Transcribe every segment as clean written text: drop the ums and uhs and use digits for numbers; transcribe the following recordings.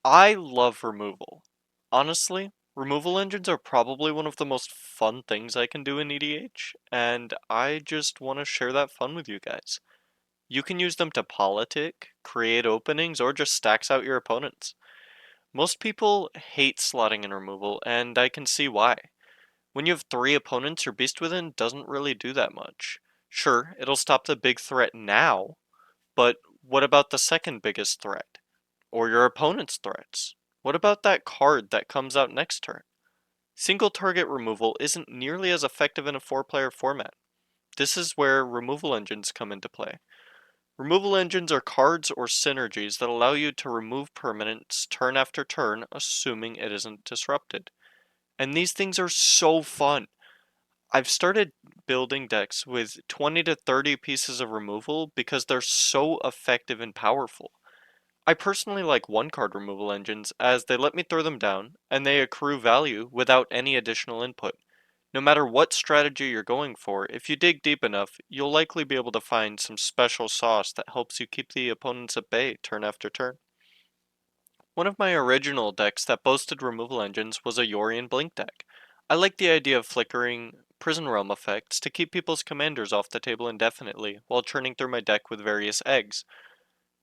I love removal. Honestly, removal engines are probably one of the most fun things I can do in EDH, and I just want to share that fun with you guys. You can use them to politic, create openings, or just stacks out your opponents. Most people hate slotting in removal, and I can see why. When you have three opponents, your Beast Within doesn't really do that much. Sure, it'll stop the big threat now, but what about the second biggest threat? Or your opponent's threats? What about that card that comes out next turn? Single target removal isn't nearly as effective in a 4-player format. This is where removal engines come into play. Removal engines are cards or synergies that allow you to remove permanents turn after turn, assuming it isn't disrupted. And these things are so fun. I've started building decks with 20 to 30 pieces of removal because they're so effective and powerful. I personally like one card removal engines as they let me throw them down and they accrue value without any additional input. No matter what strategy you're going for, if you dig deep enough, you'll likely be able to find some special sauce that helps you keep the opponents at bay turn after turn. One of my original decks that boasted removal engines was a Yorion Blink deck. I liked the idea of flickering Prison Realm effects to keep people's commanders off the table indefinitely while churning through my deck with various eggs.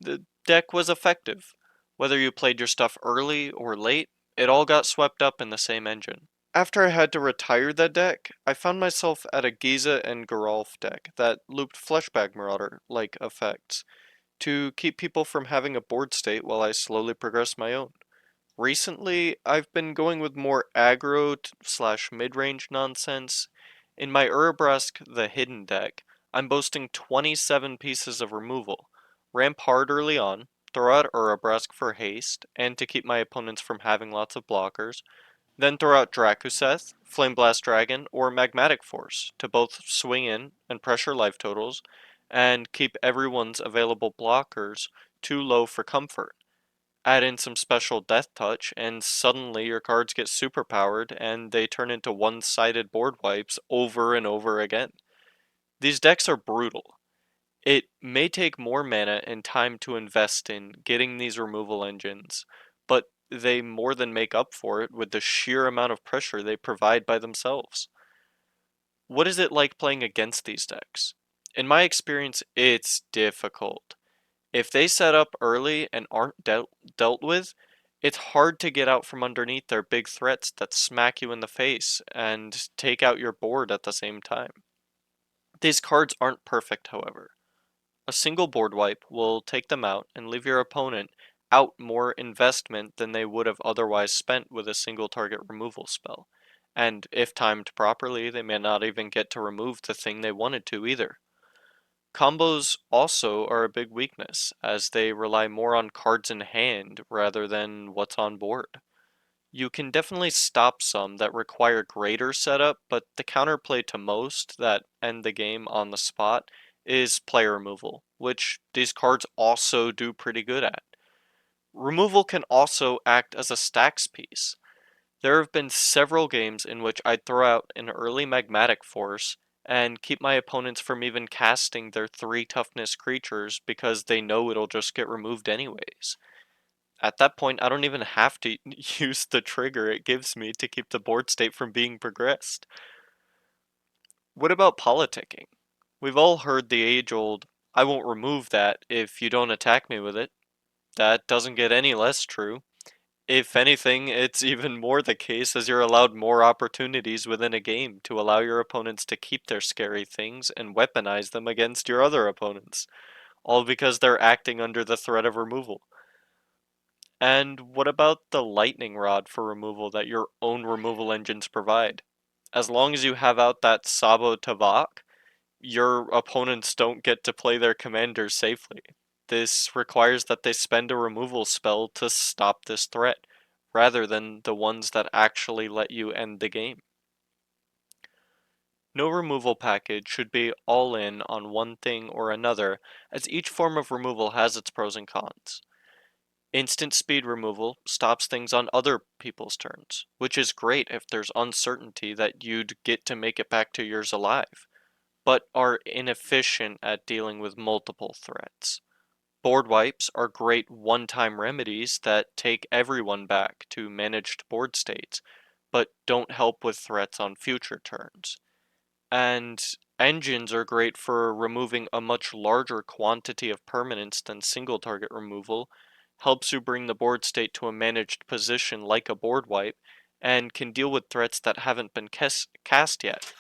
The deck was effective. Whether you played your stuff early or late, it all got swept up in the same engine. After I had to retire that deck, I found myself at a Giza and Geralf deck that looped Fleshbag Marauder like effects to keep people from having a board state while I slowly progressed my own. Recently, I've been going with more aggro slash mid-range nonsense. In my Urabrask the Hidden deck, I'm boasting 27 pieces of removal. Ramp hard early on, throw out Urabrask for haste, and to keep my opponents from having lots of blockers. Then throw out Drakuseth, Flame Blast Dragon, or Magmatic Force to both swing in and pressure life totals, and keep everyone's available blockers too low for comfort. Add in some special death touch, and suddenly your cards get superpowered and they turn into one-sided board wipes over and over again. These decks are brutal. It may take more mana and time to invest in getting these removal engines, but they more than make up for it with the sheer amount of pressure they provide by themselves. What is it like playing against these decks? In my experience, it's difficult. If they set up early and aren't dealt with, it's hard to get out from underneath their big threats that smack you in the face and take out your board at the same time. These cards aren't perfect, however. A single board wipe will take them out and leave your opponent out more investment than they would have otherwise spent with a single target removal spell. And if timed properly, they may not even get to remove the thing they wanted to either. Combos also are a big weakness, as they rely more on cards in hand rather than what's on board. You can definitely stop some that require greater setup, but the counterplay to most that end the game on the spot is player removal, which these cards also do pretty good at. Removal can also act as a stacks piece. There have been several games in which I'd throw out an early magmatic force and keep my opponents from even casting their 3 toughness creatures because they know it'll just get removed anyways. At that point, I don't even have to use the trigger it gives me to keep the board state from being progressed. What about politicking? We've all heard the age-old, I won't remove that if you don't attack me with it. That doesn't get any less true. If anything, it's even more the case as you're allowed more opportunities within a game to allow your opponents to keep their scary things and weaponize them against your other opponents, all because they're acting under the threat of removal. And what about the lightning rod for removal that your own removal engines provide? As long as you have out that Sabo Tavak, your opponents don't get to play their commanders safely. This requires that they spend a removal spell to stop this threat, rather than the ones that actually let you end the game. No removal package should be all in on one thing or another, as each form of removal has its pros and cons. Instant speed removal stops things on other people's turns, which is great if there's uncertainty that you'd get to make it back to yours alive, but are inefficient at dealing with multiple threats. Board wipes are great one-time remedies that take everyone back to managed board states, but don't help with threats on future turns. And engines are great for removing a much larger quantity of permanents than single target removal, helps you bring the board state to a managed position like a board wipe, and can deal with threats that haven't been cast yet,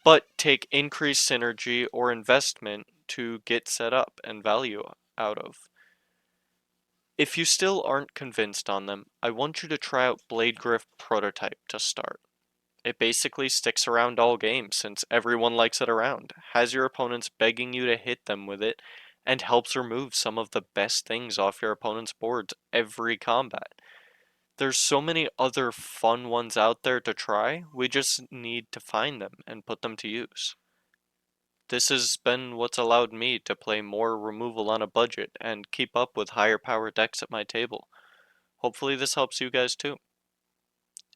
but take increased synergy or investment to get set up and value out of. If you still aren't convinced on them, I want you to try out Blade Griff Prototype to start. It basically sticks around all games since everyone likes it around, has your opponents begging you to hit them with it, and helps remove some of the best things off your opponent's boards every combat. There's so many other fun ones out there to try, we just need to find them and put them to use. This has been what's allowed me to play more removal on a budget and keep up with higher power decks at my table. Hopefully this helps you guys too.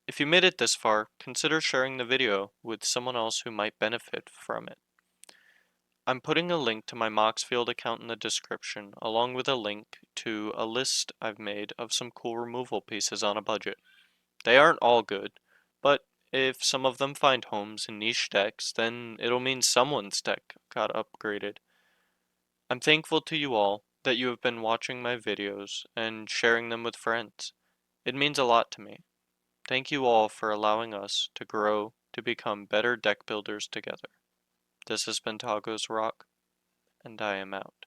If you made it this far, consider sharing the video with someone else who might benefit from it. I'm putting a link to my Moxfield account in the description, along with a link to a list I've made of some cool removal pieces on a budget. They aren't all good, but if some of them find homes in niche decks, then it'll mean someone's deck got upgraded. I'm thankful to you all that you have been watching my videos and sharing them with friends. It means a lot to me. Thank you all for allowing us to grow to become better deck builders together. This has been Tagos Rock, and I am out.